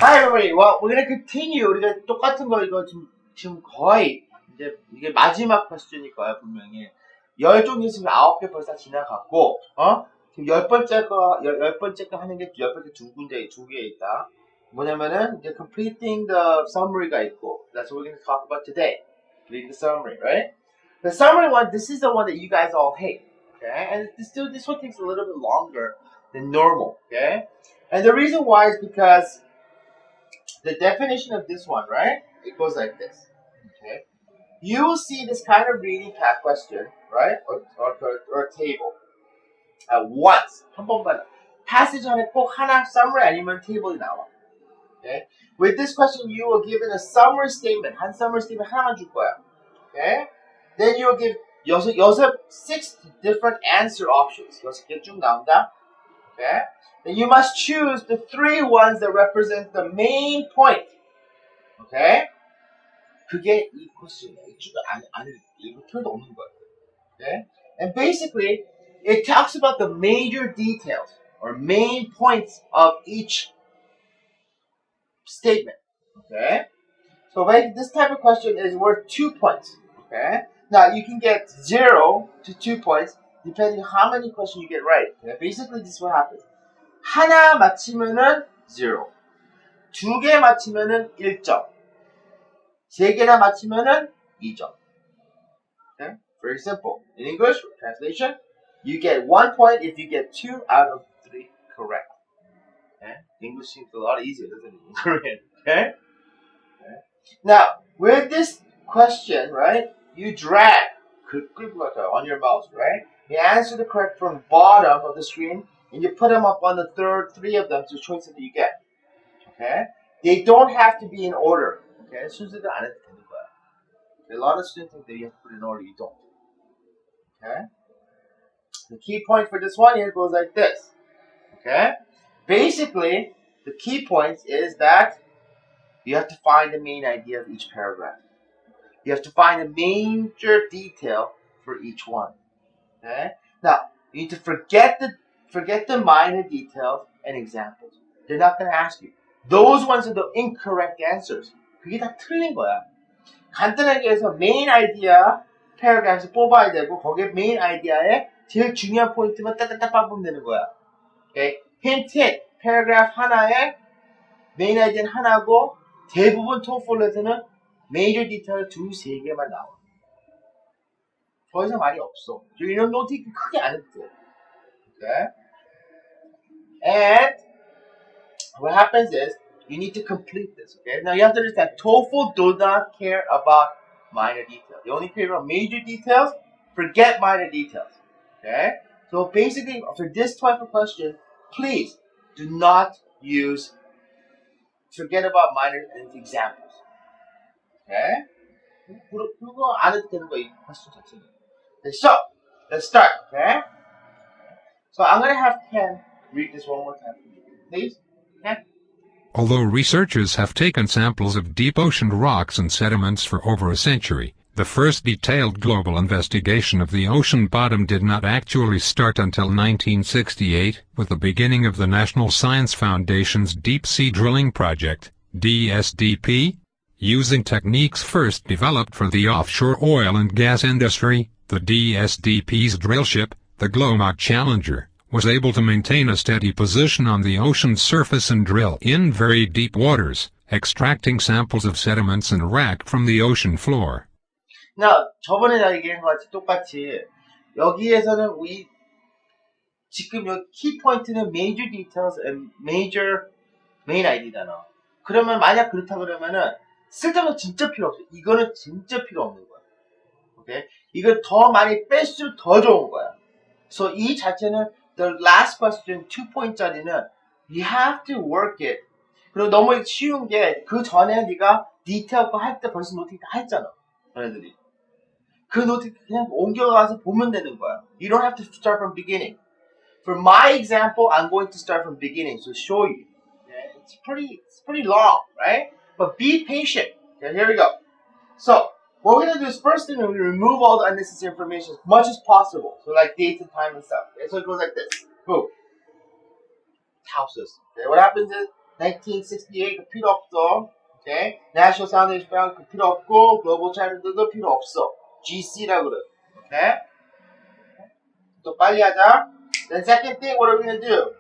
Hi everybody. Well, we're gonna continue. 우리가 똑같은 거 이거 지금 거의 이제 이게 마지막 퀘스천일 거야 분명히. 10종이 지금 9개 벌써 지나갔고, 지금 열 번째 거 하는 게 열 번째 두 개 있다. 뭐냐면은 이제 completing the summary가 있고, that's what we're gonna talk about today. Completing the summary, right? The summary one, this is the one that you guys all hate, okay? And this one takes a little bit longer than normal, okay? And the reason why is because the definition of this one, right? It goes like this. Okay. You will see this kind of reading question, right? Or table. At once. 한 번만. passage 안에 꼭 하나 summary 아니면 table이 나와. Okay. With this question, you will give it a summary statement. 한 summary statement 하나만 줄 거야. Okay. Then you will give six different answer options. 6개 쭉 나온다. Okay. Then you must choose the 3 ones that represent the main point. Okay? 그게 이 question이야. 안에 이거 필요도 없는 거야. Okay? And basically, it talks about the major details or main points of each statement. Okay? So this type of question is worth 2 points. Okay? Now, you can get 0 to 2 points depending on how many questions you get right. Okay? Basically, this is what happens. 하나 맞히면은 0. 2개 맞히면은 1점. 3개나 맞히면은 2점. Okay? Very simple. In English, translation, you get 1 point if you get 2 out of 3 correct. Okay? English seems a lot easier, doesn't it? Korean. Okay? Now, with this question, right, you drag on your mouse, right? You answer the correct from the bottom of the screen, and you put them up on the 3 of them, so choices that you get. Okay? They don't have to be in order. Okay? 순서대로 안 해도 되는 거야. A lot of students think that you have to put in order. You don't. Okay? The key point for this one here goes like this. Okay? Basically, the key point is that you have to find the main idea of each paragraph. You have to find a major detail for each one. Okay? Now, you need to forget the minor details and examples. They're not going to ask you. Those ones are the incorrect answers. 그게 다 틀린 거야. 간단하게 해서 main idea paragraphs 뽑아야 되고 거기에 main idea에 제일 중요한 포인트만 따따따 뽑으면 되는 거야. Okay? 힌트, paragraph 하나에 main idea는 하나고 대부분 TOEFL에서는 major detail 2-3개만 나와. 더 이상 말이 없어. 이런 노트 크게 안 해도 돼. Okay? And what happens is you need to complete this. Okay? Now you have to understand TOEFL does not care about minor details. They only care about major details. Forget minor details. Okay? So basically, for this type of question, please do not forget about minor examples. Okay? 그거 안 해도 되는 거야, 이 question 자체는. Okay, so let's start. Okay? So I'm going to have Ken read this one more time for you. Please? Ken? Although researchers have taken samples of deep ocean rocks and sediments for over a century, the first detailed global investigation of the ocean bottom did not actually start until 1968, with the beginning of the National Science Foundation's Deep Sea Drilling Project, DSDP. Using techniques first developed for the offshore oil and gas industry, the DSDP's drillship, the Glomar Challenger, was able to maintain a steady position on the ocean's surface and drill in very deep waters, extracting samples of sediments and rock from the ocean floor. Now, 저번에 나 얘기한 것 같이 똑같이 여기에서는 지금 여기 key point는 major details and main idea잖아. 그러면 만약 그렇다 그러면은 쓸데없는 진짜 필요 없어. 이거는 진짜 필요 없는 거야. 오케이? 이걸 더 많이 뺄수록 더 좋은 거야. So 이 자체는 the last question 2포인트짜리는 you have to work it. 그리고 너무 쉬운 게 그 전에 네가 디테일 거 할 때 벌써 노트 다 했잖아. 너네들이. 그 노트 그냥 옮겨가서 보면 되는 거야. You don't have to start from beginning. For my example, I'm going to start from beginning to show you. Okay? It's pretty long, right? But be patient. Okay, here we go. So, what we're going to do is first thing, we're going to remove all the unnecessary information as much as possible. So like dates and time and stuff. Okay, so it goes like this. Boom. Houses. Okay, what happens is, 1968 그 필요 없어. 오케이? National Foundation Fund 그 필요 없고 글로벌 차이나도 필요 없어. GC라고 그래. 오케이? 또 빨리 하자. Then second thing, what are we gonna do?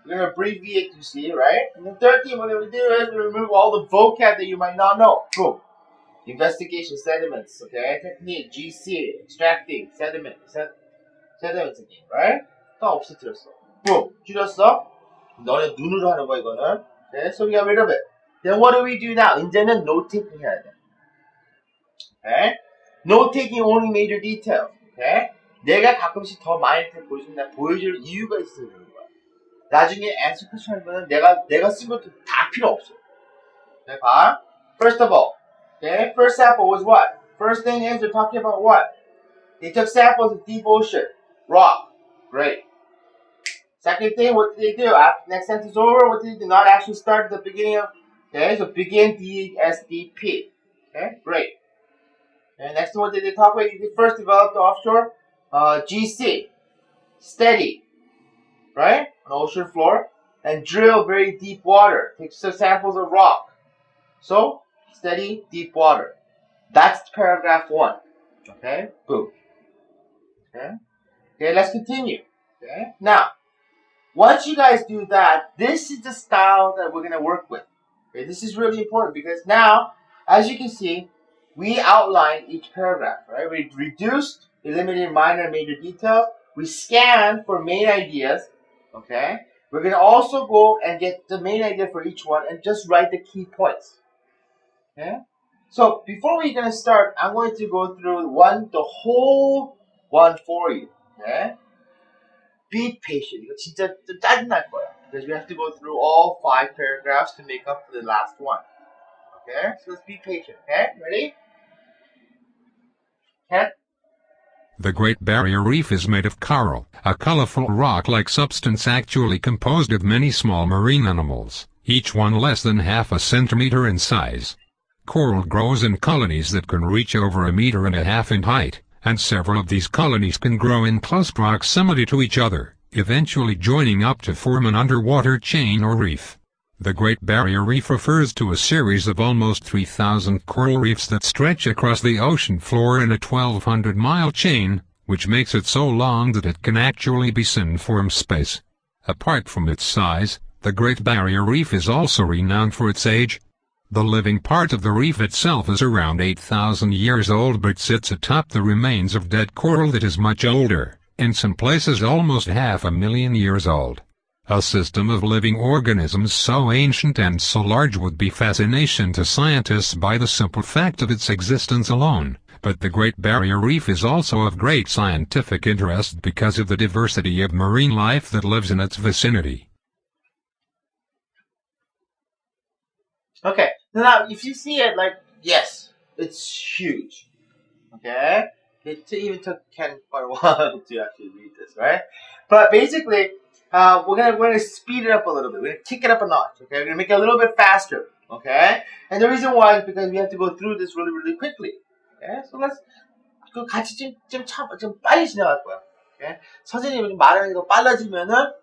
We're gonna abbreviate GC, right? And the third thing we're gonna do is remove all the vocab that you might not know. Boom. Investigation, sediments, okay? Technique, GC, extracting, sediments again, right? 또 없어뜨렸어. Boom. 줄였어. 너네 눈으로 하는 거야, 이거는. Okay? So we got rid of it. Then what do we do now? 이제는 note-taking 해야 돼. Okay? Note-taking only major details. Okay? 내가 가끔씩 더 많이 보여줄 이유가 있어야 되는 거야. 나중에 answer question 하면은 내가 쓴 것도 다 필요 없어. Okay, 봐. First of all, okay, first sample was what? First thing is they're talking about what? They took samples of deep ocean, rock. Great. Second thing, what did they do? After the next sentence is over, what did they do? Not actually start at the beginning of, okay, so begin DSDP. Okay, great. And next one, what did they talk about? They first developed the offshore GC, steady, right, on the ocean floor, and drill very deep water. Take some samples of rock. So, steady, deep water. That's paragraph 1. Okay, boom. Okay, let's continue. Okay, now, once you guys do that, this is the style that we're going to work with. Okay, this is really important because now, as you can see, we outlined each paragraph, right? We reduced, eliminated minor and major details. We scanned for main ideas, okay? We're going to also go and get the main idea for each one and just write the key points, okay? So, before we're going to start, I'm going to go through the whole one for you, okay? Be patient. 이거 진짜 좀 짜증날 거야. Because we have to go through all 5 paragraphs to make up for the last one. Okay? So let's be patient. Okay? Ready? Okay? The Great Barrier Reef is made of coral, a colorful rock-like substance actually composed of many small marine animals, each one less than half a centimeter in size. Coral grows in colonies that can reach over 1.5 meters in height, and several of these colonies can grow in close proximity to each other, eventually joining up to form an underwater chain or reef. The Great Barrier Reef refers to a series of almost 3,000 coral reefs that stretch across the ocean floor in a 1,200-mile chain, which makes it so long that it can actually be seen from space. Apart from its size, the Great Barrier Reef is also renowned for its age. The living part of the reef itself is around 8,000 years old but sits atop the remains of dead coral that is much older, in some places almost 500,000 years old. A system of living organisms so ancient and so large would be fascination to scientists by the simple fact of its existence alone, but the Great Barrier Reef is also of great scientific interest because of the diversity of marine life that lives in its vicinity. Okay. Now, if you see it, like, yes, it's huge. Okay? It even took Ken quite a while to actually read this, right? But basically, we're gonna speed it up a little bit. We're gonna kick it up a notch. Okay? We're gonna make it a little bit faster. Okay? And the reason why is because we have to go through this really, really quickly. Okay? So let's 같이 좀 빨리 지나갈 거야. Okay? 선생님이 말하는 게 빨라지면은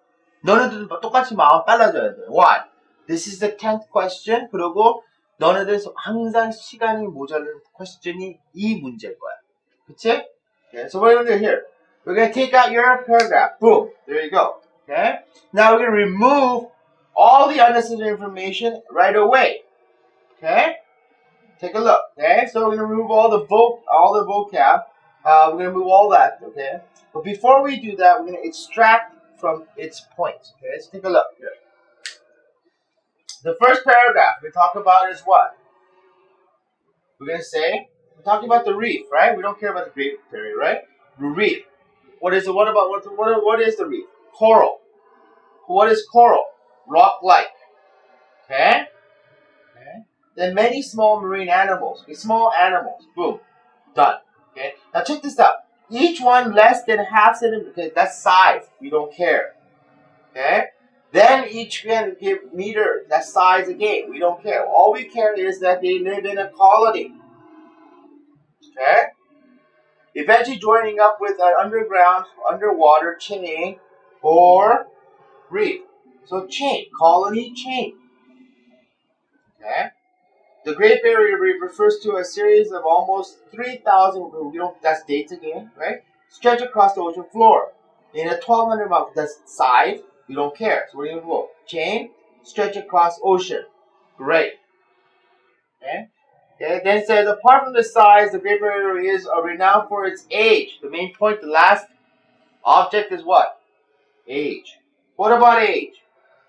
너네들도 똑같이 마음 빨라져야 돼. Why? This is the 10th question. 그리고 너네들 항상 시간이 모자라는 question이 이 문제일 거야. 그치? Okay, so what are we going to do here? We're going to take out your paragraph. Boom. There you go. Okay? Now we're going to remove all the unnecessary information right away. Okay? Take a look. Okay? So we're going to remove all the vocab. We're going to remove all that. Okay? But before we do that, we're going to extract from its points. Okay? Let's take a look here. The first paragraph we talk about is what? We're going to say, we're talking about the reef, right? We don't care about the Great Barrier, right? The reef. What is it? What is the reef? Coral. What is coral? Rock-like. Okay? Okay? Then many small marine animals. Okay, small animals. Boom. Done. Okay? Now check this out. Each one less than half centimeter. Okay, that's size. We don't care. Okay? Then each can give meter, that size again. We don't care. All we care is that they live in a colony. Okay? Eventually joining up with an underwater chain or reef. So chain, colony chain. Okay? The Great Barrier Reef refers to a series of almost 3,000, that's dates again, right? Stretch across the ocean floor. In a 1,200 mile, that's side, we don't care. So we're going to go chain, stretch across ocean. Great. Okay? Okay, then it says, apart from the size, the Great Barrier Reef is renowned for its age. The main point, the last object is what? Age. What about age?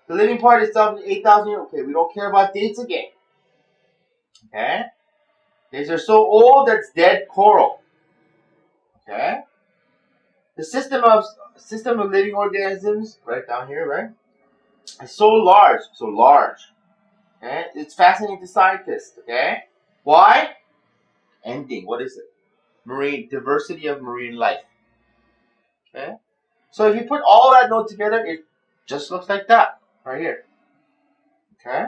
The living part is 8,000 years. Okay, we don't care about dates again. Okay? These are so old that it's dead coral. Okay? The system of living organisms, right down here, right? Is so large. Okay? It's fascinating to scientists. Okay? Why? Ending. What is it? Marine diversity of marine life. Okay? So if you put all that note together, it just looks like that. Right here. Okay?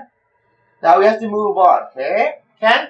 Now we have to move on. Okay? Ken?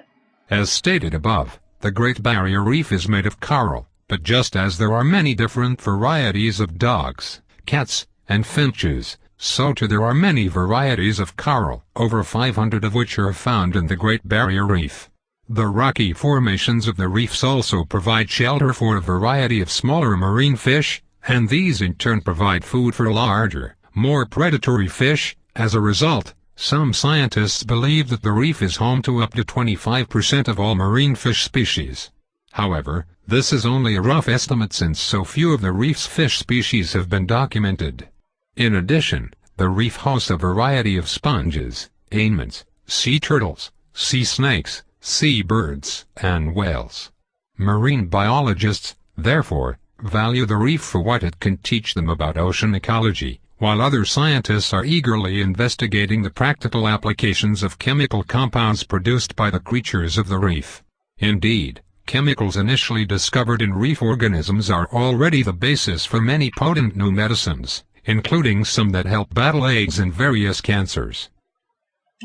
As stated above, the Great Barrier Reef is made of coral, but just as there are many different varieties of dogs, cats, and finches, so too there are many varieties of coral, over 500 of which are found in the Great Barrier Reef. The rocky formations of the reefs also provide shelter for a variety of smaller marine fish, and these in turn provide food for larger, more predatory fish. As a result, some scientists believe that the reef is home to up to 25% of all marine fish species. However, this is only a rough estimate since so few of the reef's fish species have been documented. In addition, the reef hosts a variety of sponges, aments, sea turtles, sea snakes, sea birds, and whales. Marine biologists, therefore, value the reef for what it can teach them about ocean ecology, while other scientists are eagerly investigating the practical applications of chemical compounds produced by the creatures of the reef. Indeed, chemicals initially discovered in reef organisms are already the basis for many potent new medicines, including some that help battle AIDS and various cancers.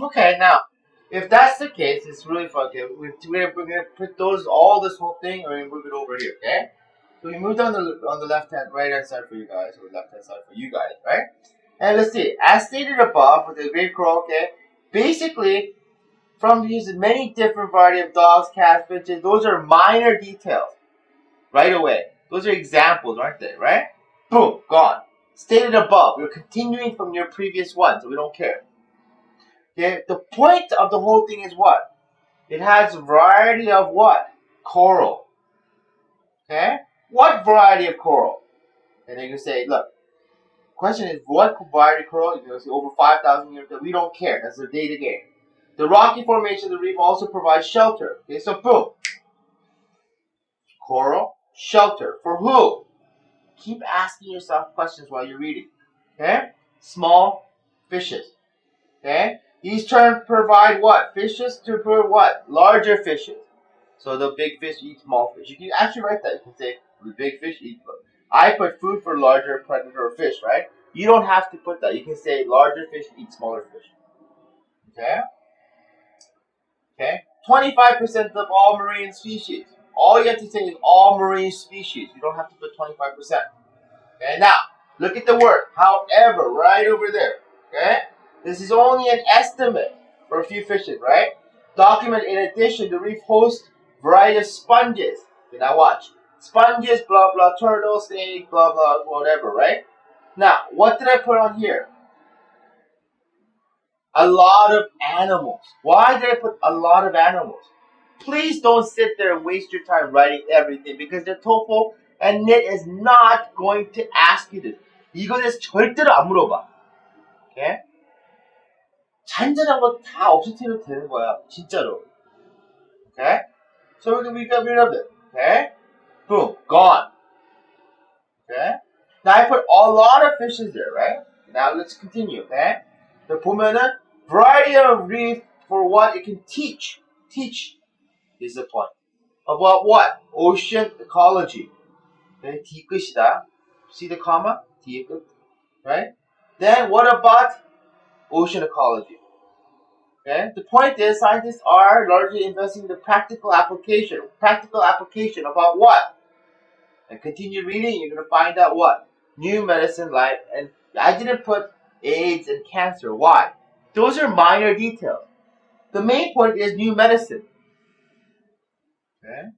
Okay, now, if that's the case, it's really fun. Okay, we're going to put all this whole thing, and we move it over here, okay? So we moved on the left-hand, right-hand side for you guys, or left-hand side for you guys, right? And let's see, as stated above, with the great coral, okay, basically, from these many different variety of dogs, cats, finches, those are minor details, right away. Those are examples, aren't they, right? Boom, gone. Stated above, we're continuing from your previous one, so we don't care. Okay, the point of the whole thing is what? It has a variety of what? Coral. Okay? What variety of coral? And then you say, look, question is what variety of coral? You're going to say over 5,000 years. We don't care. That's the data game. The rocky formation of the reef also provides shelter. Okay, so boom. Coral, shelter. For who? Keep asking yourself questions while you're reading. Okay? Small fishes. Okay? These terms provide what? Fishes to provide what? Larger fishes. So the big fish eat small fish. You can actually write that. You can say the big fish eat. I put food for larger predator fish, right? You don't have to put that. You can say larger fish eat smaller fish. Okay? Okay? 25% of all marine species. All you have to say is all marine species. You don't have to put 25%. Okay? Now, look at the word. However, right over there. Okay? This is only an estimate for a few fishes, right? Document in addition, the reef hosts variety of sponges. Okay, now watch. Sponges, blah, blah, turtle, snake, blah, blah, whatever, right? Now, what did I put on here? A lot of animals. Why did I put a lot of animals? Please don't sit there and waste your time writing everything because the TOEFL and NIT is not going to ask you this. 이거 대해서 절대로 안 물어봐. Okay? 잔잔한 거 다 없애도 되는 거야. 진짜로. Okay? So we got rid of it. Okay? Boom. Gone. Okay? Now I put a lot of fishes there, right? Now let's continue. Okay? So 보면은 variety of reef for what it can teach. Teach is the point. About what? Ocean ecology. Okay? 뒤끝이다. See the comma? 뒤끝. Right? Then what about ocean ecology? Okay? The point is, scientists are largely investing in the practical application. Practical application about what? And continue reading, you're going to find out what? New medicine, life, and I didn't put AIDS and cancer. Why? Those are minor details. the main point is new medicine. Okay?